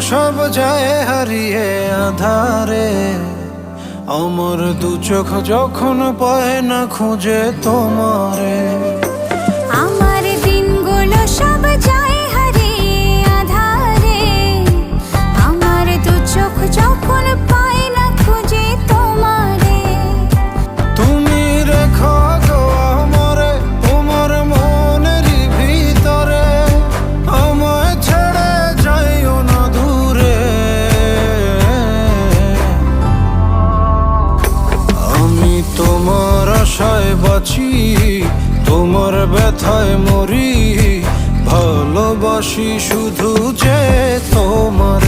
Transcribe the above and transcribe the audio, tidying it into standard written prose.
সব যায় হারিয়ে আধারে, আমার দু চোখ যখন পায় না খুঁজে তোমারে। আমার দিনগুলো সব যায় হারিয়ে আধারে, আমার দু চোখ যখন পায় না খুঁজে তোমারে। তুমি রেখো গো আমারে তোমার মনেরই ভিতরে, আমায় ছেড়ে যাইও না দূরে। আমি তোমার আশায় বাঁচি, তোমার ব্যথায় মরি, ভালোবাসি শুধু যে তোমার।